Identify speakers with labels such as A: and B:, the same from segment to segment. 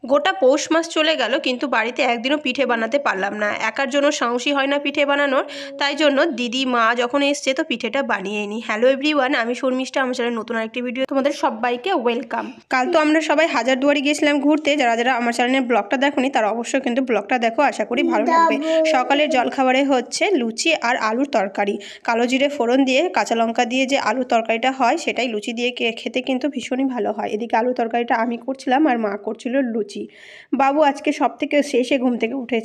A: গোটা পৌষ মাস চলে গেল, কিন্তু বাড়িতে একদিনও পিঠে বানাতে পারলাম না। একার জন্য সাহসী হয় না পিঠে বানানোর, তাই জন্য দিদি মা যখন এসছে তো পিঠেটা বানিয়ে নিই। হ্যালো এভরিওয়ান, আমি শর্মিষ্ঠা, আমার চ্যানেলে নতুন আরেকটি ভিডিও তোমাদের সবাইকে ওয়েলকাম। কাল তো আমরা সবাই হাজারদুয়ারি গিয়েছিলাম ঘুরতে। যারা যারা আমার চ্যানেলের ব্লগটা দেখোনি তারা অবশ্যই কিন্তু ব্লগটা দেখো, আশা করি ভালো লাগবে। সকালের জলখাবারে হচ্ছে লুচি আর আলুর তরকারি। কালো জিরে ফোড়ন দিয়ে কাঁচা লঙ্কা দিয়ে যে আলুর তরকারিটা হয় সেটাই লুচি দিয়ে খেতে কিন্তু ভীষণই ভালো হয়। এদিকে আলুর তরকারিটা আমি করছিলাম আর মা করছিল লুচি। বাবু আজকে সব থেকে শেষে ঘুম থেকে উঠে,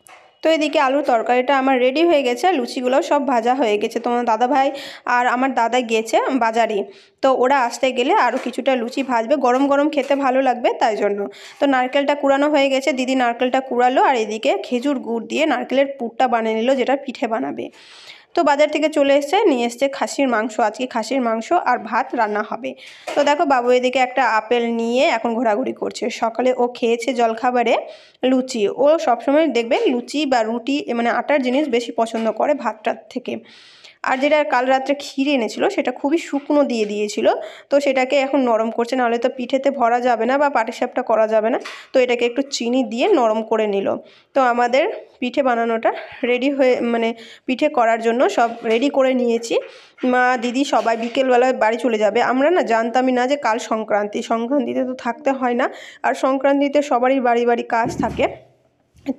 A: তো এদিকে আলুর তরকারিটা আমার রেডি হয়ে গেছে, লুচিগুলো সব ভাজা হয়ে গেছে। তোমার দাদাভাই আর আমার দাদা গেছে বাজারে, তো ওরা আসতে গেলে আরও কিছুটা লুচি ভাজবে, গরম গরম খেতে ভালো লাগবে তাই জন্য। তো নারকেলটা কুড়ানো হয়ে গেছে, দিদি নারকেলটা কুড়ালো আর এদিকে খেজুর গুড় দিয়ে নারকেলের পুরটা বানিয়ে নিল, যেটা পিঠে বানাবে। তো বাজার থেকে চলে এসছে, নিয়ে এসছে খাসির মাংস, আজকে খাসির মাংস আর ভাত রান্না হবে। তো দেখো বাবু এদিকে একটা আপেল নিয়ে এখন ঘোরাঘুরি করছে। সকালে ও খেয়েছে জলখাবারে লুচি। ও সবসময় দেখবে লুচি বা রুটি মানে আটার জিনিস বেশি পছন্দ করে ভাতটার থেকে। আর যেটা কাল রাত্রে ক্ষীর এনেছিল সেটা খুবই শুকনো দিয়ে দিয়েছিল, তো সেটাকে এখন নরম করছে, নাহলে তো পিঠেতে ভরা যাবে না বা পাটিসাপটা করা যাবে না। তো এটাকে একটু চিনি দিয়ে নরম করে নিল। তো আমাদের পিঠে বানানোটা রেডি হয়ে মানে পিঠে করার জন্য সব রেডি করে নিয়েছি। মা দিদি সবাই বিকেলবেলায় বাড়ি চলে যাবে। আমরা না জানতামই না যে কাল সংক্রান্তিতে তো থাকতে হয় না, আর সংক্রান্তিতে সবারই বাড়ি বাড়ি কাজ থাকে,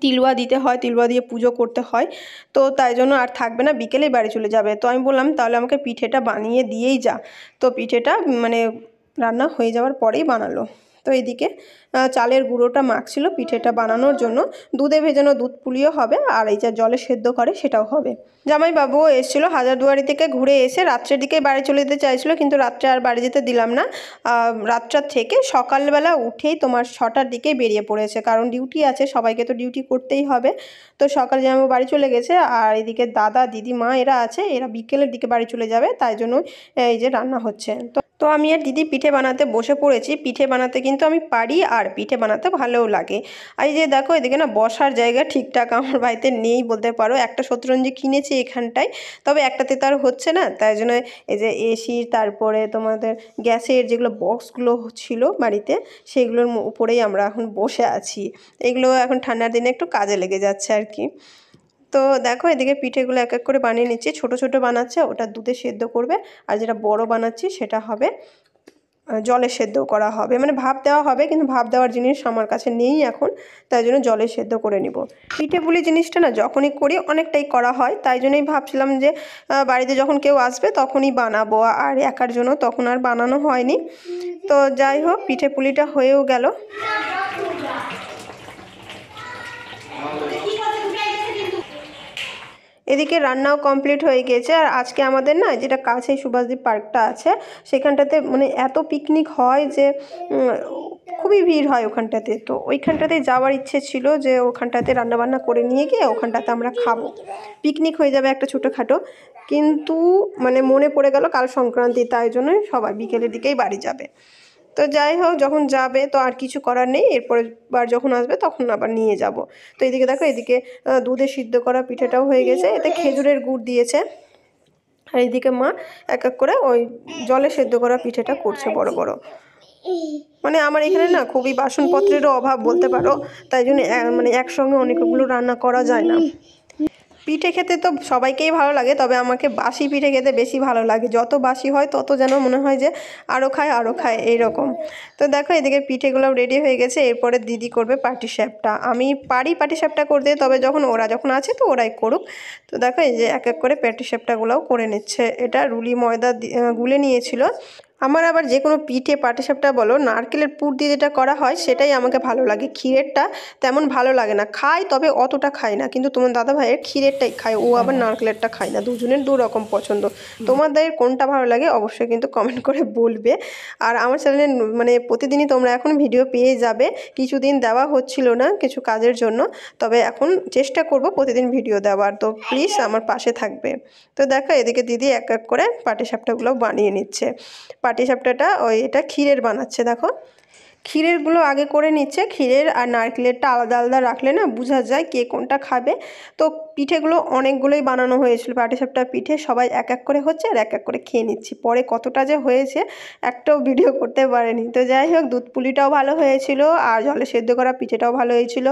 A: তিলুয়া দিতে হয়, তিলুয়া দিয়ে পুজো করতে হয়। তো তাই জন্য আর থাকবে না, বিকেলেই বাড়ি চলে যাবে। তো আমি বললাম তাহলে আমাকে পিঠেটা বানিয়ে দিয়েই যা। তো পিঠেটা মানে রান্না হয়ে যাওয়ার পরেই বানালো। তো এদিকে চালের গুঁড়োটা মাখছিল পিঠেটা বানানোর জন্য। দুধে ভেজানো দুধ পুলিও হবে, আর এই যা জলে সেদ্ধ করে সেটাও হবে। জামাইবাবুও এসেছিলো হাজারদুয়ারি থেকে ঘুরে এসে রাত্রের দিকে বাড়ি চলে যেতে চাইছিলো, কিন্তু রাত্রে আর বাড়ি যেতে দিলাম না। রাতটার থেকে সকালবেলা উঠেই তোমার 6টার দিকে বেরিয়ে পড়েছে, কারণ ডিউটি আছে, সবাইকে তো ডিউটি করতেই হবে। তো সকালে জামাইবাবু বাড়ি চলে গেছে, আর এদিকে দাদা দিদি মা এরা আছে, এরা বিকেলের দিকে বাড়ি চলে যাবে, তাই জন্য এই যে রান্না হচ্ছে। তো আমি আর দিদি পিঠে বানাতে বসে পড়েছি। পিঠে বানাতে কিন্তু আমি পারি, আর পিঠে বানাতে ভালোও লাগে। আর এই যে দেখো এদিকে না বসার জায়গা ঠিকঠাক আমার বাড়িতে নেই বলতে পারো। একটা শতরঞ্জি কিনেছি এখানটায়, তবে একটাতে তো আর হচ্ছে না, তাই জন্য এই যে এসি তারপরে তোমাদের গ্যাসের যেগুলো বক্সগুলো ছিল বাড়িতে সেগুলোর উপরেই আমরা এখন বসে আছি। এগুলো এখন ঠান্ডার দিনে একটু কাজে লেগে যাচ্ছে আর কি। তো দেখো এদিকে পিঠেগুলো এক এক করে বানিয়ে নিচ্ছি। ছোট ছোট বানাচ্ছে, ওটা দুধে সেদ্ধ করবে, আর যেটা বড় বানাচ্ছি সেটা হবে জলে সেদ্ধ করা হবে, মানে ভাপ দেওয়া হবে, কিন্তু ভাপ দেওয়ার জিনিস আমার কাছে নেই এখন, তাই জন্য জলে সেদ্ধ করে নিব। পিঠে পুলি জিনিসটা না যখনই করি অনেকটাই করা হয়, তাই জন্যই ভাবছিলাম যে বাড়িতে যখন কেউ আসবে তখনই বানাবো, আর একার জন্য তখন আর বানানো হয়নি। তো যাই হোক পিঠে পুলিটা হয়েও গেল। এদিকে রান্নাও কমপ্লিট হয়ে গেছে। আর আজকে আমাদের না যেটা কাছেই সুভাষদ্বীপ পার্কটা আছে সেখানটাতে মানে এত পিকনিক হয় যে খুবই ভিড় হয় ওখানটাতে। তো ওইখানটাতে যাওয়ার ইচ্ছে ছিল যে ওখানটাতে রান্নাবান্না করে নিয়ে গিয়ে ওখানটাতে আমরা খাবো, পিকনিক হয়ে যাবে একটা ছোটোখাটো। কিন্তু মানে মনে পড়ে গেল কাল সংক্রান্তি, তাই জন্য সবাই বিকেলের দিকেই বাড়ি যাবে। তো যাই হোক যখন যাবে তো আর কিছু করার নেই, এরপরের বার যখন আসবে তখন আবার নিয়ে যাব। তো এদিকে দেখো এদিকে দুধে সিদ্ধ করা পিঠেটাও হয়ে গেছে, এতে খেজুরের গুড় দিয়েছে। আর এইদিকে মা এক এক করে ওই জলে সেদ্ধ করা পিঠেটা করছে বড় বড়। মানে আমার এখানে না খুবই বাসনপত্রেরও অভাব বলতে পারো, তাই জন্য মানে একসঙ্গে অনেকগুলো রান্না করা যায় না। পিঠে খেতে তো সবাইকেই ভালো লাগে, তবে আমাকে বাসি পিঠে খেতে বেশি ভালো লাগে। যত বাসি হয় তত যেন মনে হয় যে আরও খায় এইরকম। তো দেখো এদিকে পিঠেগুলো রেডি হয়ে গেছে, এরপরে দিদি করবে পাটিসাপটা। আমি পারি পাটিসাপটা করতে, তবে ওরা যখন আছে তো ওরাই করুক। তো দেখো এই যে এক এক করে পাটিসাপটাগুলোও করে নিচ্ছে। এটা রুলি ময়দা গুলে নিয়েছিল। আমার আবার যে কোনো পিঠে পাটিসাপটা বলো নারকেলের পুর দিয়ে যেটা করা হয় সেটাই আমাকে ভালো লাগে, ক্ষীরেরটা তেমন ভালো লাগে না। খাই তবে অতটা খাই না, কিন্তু তোমার দাদা ভাইয়ের ক্ষীরেরটাই খায়, ও আবার নারকেলেরটা খায় না। দুজনের দু রকম পছন্দ। তোমাদের কোনটা ভালো লাগে অবশ্যই কিন্তু কমেন্ট করে বলবে। আর আমার চ্যানেলে মানে প্রতিদিনই তোমরা এখন ভিডিও পেয়ে যাবে। কিছুদিন দেওয়া হচ্ছিল না কিছু কাজের জন্য, তবে এখন চেষ্টা করব প্রতিদিন ভিডিও দেওয়ার। তো প্লিজ আমার পাশে থাকবে। তো দেখো এদিকে দিদি এক এক করে পাটিসাপটাগুলো বানিয়ে নিচ্ছে। পাটিসাপটাটা এটা ক্ষীরের বানাচ্ছে। দেখো ক্ষীরেরগুলো আগে করে নিচ্ছে। ক্ষীরের আর নারকেলেরটা আলাদা আলাদা রাখলে না বোঝা যায় কে কোনটা খাবে। তো পিঠেগুলো অনেকগুলোই বানানো হয়েছিল, পাটিসাপটা পিঠে সবাই এক এক করে হচ্ছে আর এক এক করে খেয়ে নিচ্ছি। পরে কতটা যে হয়েছে একটাও ভিডিও করতে পারেনি। তো যাই হোক, দুধ পুলিটাও ভালো হয়েছিল আর জলে সেদ্ধ করা পিঠেটাও ভালো হয়েছিল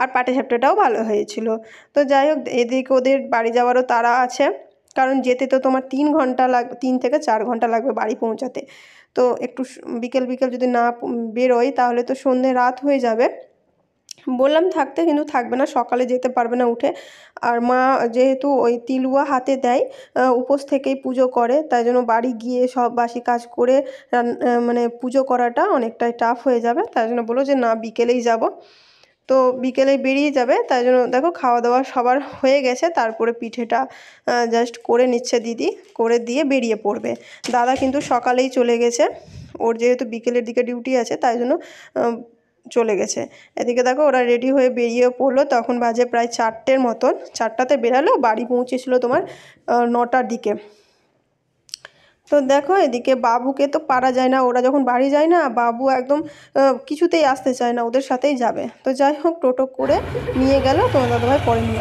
A: আর পাটিসাপটাটাও ভালো হয়েছিল। তো যাই হোক, এদিকে ওদের বাড়ি যাওয়ারও তাড়া আছে, কারণ যেতে তো তোমার 3 ঘন্টা 3 থেকে 4 ঘন্টা লাগবে বাড়ি পৌঁছাতে। তো একটু বিকেল বিকেল যদি না বেরোই তাহলে তো সন্ধে রাত হয়ে যাবে। বললাম থাকতে, কিন্তু থাকবে না, সকালে যেতে পারবে না উঠে। আর মা যেহেতু ওই তিলুয়া হাতে দেয়, উপোস থেকেই পুজো করে, তাই জন্য বাড়ি গিয়ে সব বাসি কাজ করে মানে পুজো করাটা অনেকটাই টাফ হয়ে যাবে। তাই জন্য বললো যে না, বিকেলেই যাব। তো বিকেলে বেরিয়ে যাবে, তাই জন্য দেখো খাওয়া দাওয়া সবার হয়ে গেছে। তারপরে পিঠেটা জাস্ট করে নিচ্ছে দিদি, করে দিয়ে বেরিয়ে পড়বে। দাদা কিন্তু সকালেই চলে গেছে, ওর যেহেতু বিকেলের দিকে ডিউটি আছে তাই জন্য চলে গেছে। এদিকে দেখো ওরা রেডি হয়ে বেরিয়ে পড়লো, তখন বাজে প্রায় 4টের মতন। 4টাতে বেরালো, বাড়ি পৌঁছেছিল তোমার 9টার দিকে। তো দেখো এদিকে বাবুকে তো পারা যায় না, ওরা যখন বাড়ি যায় না বাবু একদম কিছুতেই আসতে চায় না, ওদের সাথেই যাবে। তো যাই হোক, টোটো করে নিয়ে গেল তোমার দাদাভাই, পরে নিয়ে